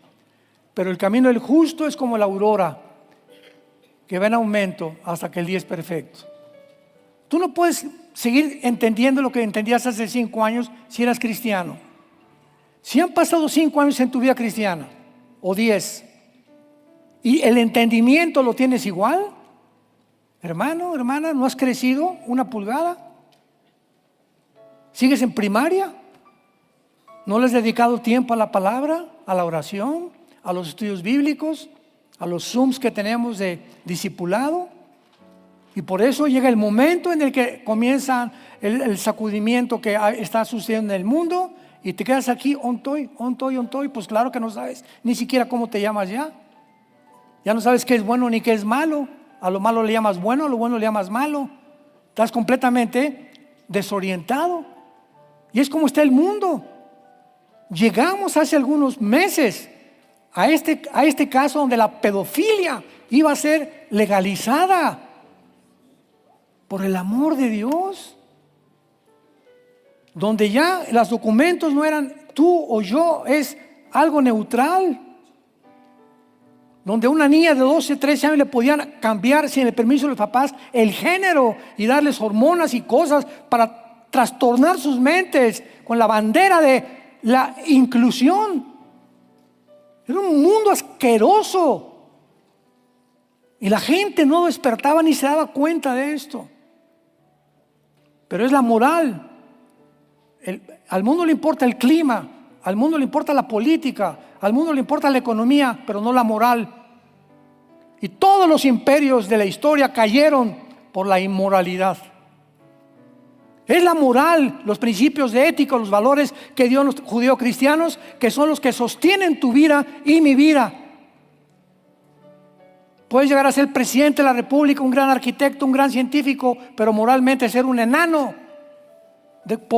pero el camino del justo es como la aurora que va en aumento hasta que el día es perfecto. Tú no puedes seguir entendiendo lo que entendías hace 5 años si eras cristiano. Si han pasado 5 años en tu vida cristiana, o 10, y el entendimiento lo tienes igual, hermano, hermana, ¿no has crecido una pulgada? ¿Sigues en primaria? ¿No le has dedicado tiempo a la palabra, a la oración, a los estudios bíblicos, a los Zooms que tenemos de discipulado? Y por eso llega el momento en el que comienza el sacudimiento que está sucediendo en el mundo y te quedas aquí, ontoy, pues claro que no sabes ni siquiera cómo te llamas ya. Ya no sabes qué es bueno ni qué es malo. A lo malo le llamas bueno, a lo bueno le llamas malo. Estás completamente desorientado. Y es como está el mundo. Llegamos hace algunos meses a este caso donde la pedofilia iba a ser legalizada por el amor de Dios, donde ya los documentos no eran tú o yo, es algo neutral, donde a una niña de 12, 13 años le podían cambiar sin el permiso de los papás el género y darles hormonas y cosas para trastornar sus mentes con la bandera de la inclusión. Era un mundo asqueroso y la gente no despertaba ni se daba cuenta de esto. Pero es la moral. Al mundo le importa el clima, al mundo le importa la política, al mundo le importa la economía, pero no la moral. Y todos los imperios de la historia cayeron por la inmoralidad. Es la moral, los principios de ética, los valores que dio los judeocristianos, que son los que sostienen tu vida y mi vida. Puedes llegar a ser presidente de la República, un gran arquitecto, un gran científico, pero moralmente ser un enano,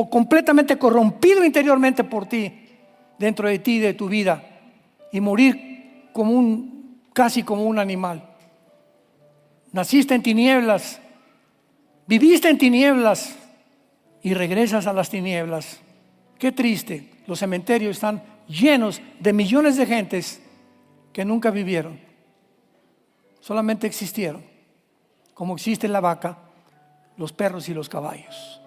completamente corrompido interiormente por ti, dentro de ti, de tu vida, y morir casi como un animal. Naciste en tinieblas, viviste en tinieblas y regresas a las tinieblas. Qué triste. Los cementerios están llenos de millones de gentes que nunca vivieron, solamente existieron, como existe la vaca, los perros y los caballos.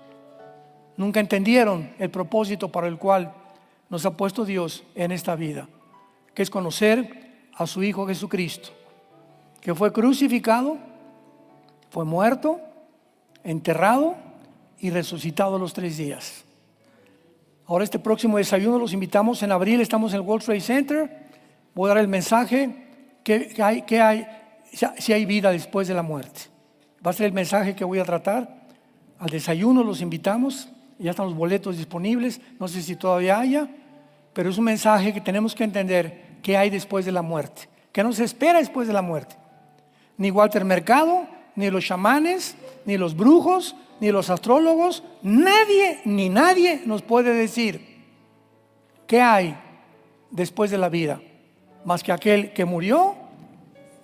Nunca entendieron el propósito para el cual nos ha puesto Dios en esta vida, que es conocer a su Hijo Jesucristo, que fue crucificado, fue muerto, enterrado y resucitado a los 3 días. Ahora este próximo desayuno los invitamos. En abril estamos en el World Trade Center. Voy a dar el mensaje que hay si hay vida después de la muerte. Va a ser el mensaje que voy a tratar. Al desayuno los invitamos. Ya están los boletos disponibles. No sé si todavía haya, pero es un mensaje que tenemos que entender qué hay después de la muerte, qué nos espera después de la muerte. Ni Walter Mercado, ni los chamanes, ni los brujos, ni los astrólogos, nadie nos puede decir qué hay después de la vida, más que aquel que murió,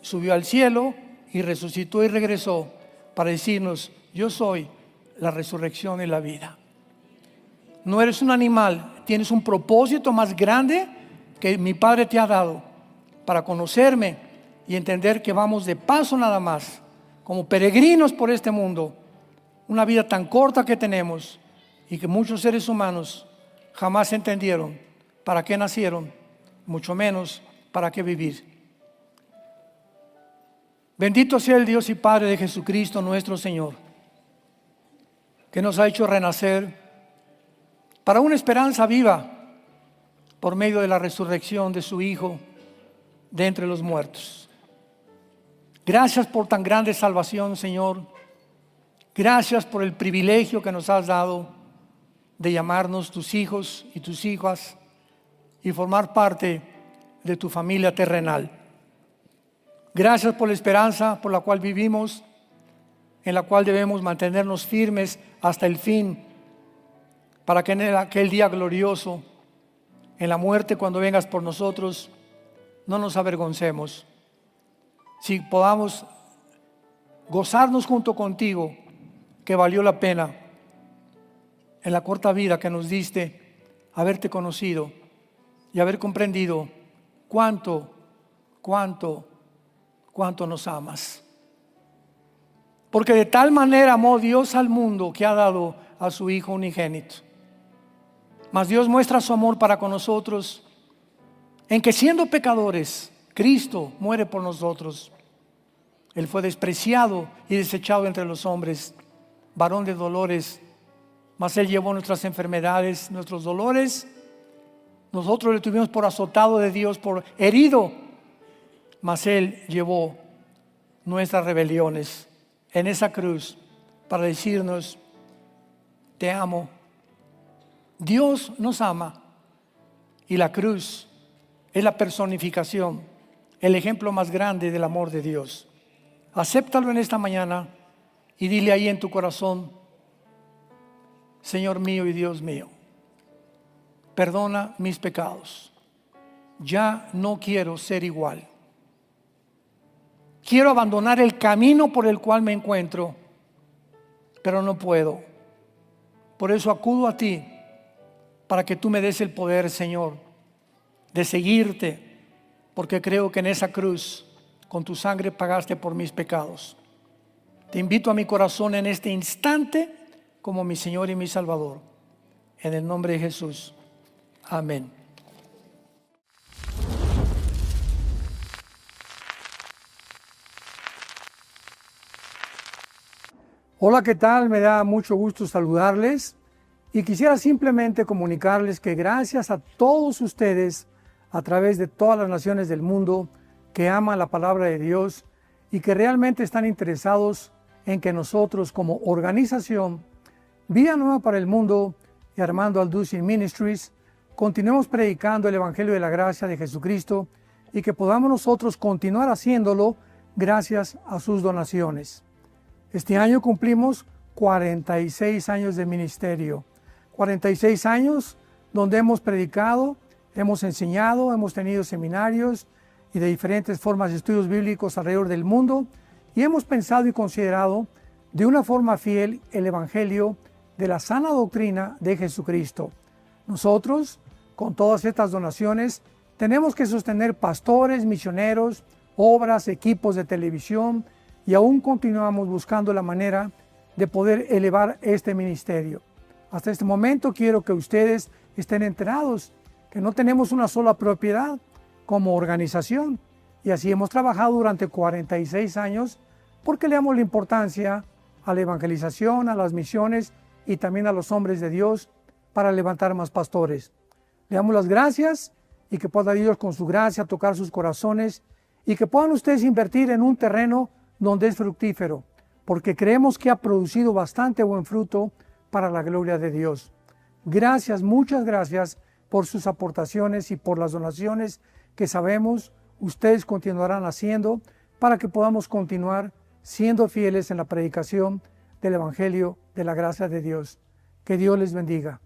subió al cielo y resucitó y regresó para decirnos: yo soy la resurrección y la vida. No eres un animal, tienes un propósito más grande que mi Padre te ha dado para conocerme y entender que vamos de paso nada más, como peregrinos por este mundo, una vida tan corta que tenemos y que muchos seres humanos jamás entendieron para qué nacieron, mucho menos para qué vivir. Bendito sea el Dios y Padre de Jesucristo nuestro Señor, que nos ha hecho renacer para una esperanza viva por medio de la resurrección de su Hijo de entre los muertos. Gracias por tan grande salvación, Señor. Gracias por el privilegio que nos has dado de llamarnos tus hijos y tus hijas y formar parte de tu familia terrenal. Gracias por la esperanza por la cual vivimos, en la cual debemos mantenernos firmes hasta el fin, para que en aquel día glorioso, en la muerte, cuando vengas por nosotros, no nos avergoncemos. Si podamos gozarnos junto contigo, que valió la pena en la corta vida que nos diste haberte conocido y haber comprendido cuánto nos amas. Porque de tal manera amó Dios al mundo que ha dado a su Hijo unigénito. Mas Dios muestra su amor para con nosotros en que, siendo pecadores, Cristo muere por nosotros. Él fue despreciado y desechado entre los hombres, varón de dolores, mas Él llevó nuestras enfermedades, nuestros dolores. Nosotros le tuvimos por azotado de Dios, por herido, mas Él llevó nuestras rebeliones en esa cruz para decirnos: te amo. Dios nos ama, y la cruz es la personificación, el ejemplo más grande del amor de Dios. Acéptalo en esta mañana y dile ahí en tu corazón: Señor mío y Dios mío, perdona mis pecados. Ya no quiero ser igual. Quiero abandonar el camino por el cual me encuentro, pero no puedo. Por eso acudo a ti, para que tú me des el poder, Señor, de seguirte, porque creo que en esa cruz, con tu sangre pagaste por mis pecados. Te invito a mi corazón en este instante como mi Señor y mi Salvador. En el nombre de Jesús. Amén. Hola, ¿qué tal? Me da mucho gusto saludarles y quisiera simplemente comunicarles que gracias a todos ustedes a través de todas las naciones del mundo que aman la palabra de Dios y que realmente están interesados en que nosotros como organización Vida Nueva para el Mundo y Armando Alducin Ministries continuemos predicando el Evangelio de la Gracia de Jesucristo y que podamos nosotros continuar haciéndolo gracias a sus donaciones. Este año cumplimos 46 años de ministerio, 46 años donde hemos predicado, hemos enseñado, hemos tenido seminarios y de diferentes formas de estudios bíblicos alrededor del mundo, y hemos pensado y considerado de una forma fiel el Evangelio de la sana doctrina de Jesucristo. Nosotros, con todas estas donaciones, tenemos que sostener pastores, misioneros, obras, equipos de televisión, y aún continuamos buscando la manera de poder elevar este ministerio. Hasta este momento quiero que ustedes estén enterados que no tenemos una sola propiedad como organización, y así hemos trabajado durante 46 años porque le damos la importancia a la evangelización, a las misiones y también a los hombres de Dios para levantar más pastores. Le damos las gracias y que pueda Dios con su gracia tocar sus corazones y que puedan ustedes invertir en un terreno donde es fructífero, porque creemos que ha producido bastante buen fruto para la gloria de Dios. Gracias, muchas gracias por sus aportaciones y por las donaciones que sabemos ustedes continuarán haciendo para que podamos continuar siendo fieles en la predicación del Evangelio de la gracia de Dios. Que Dios les bendiga.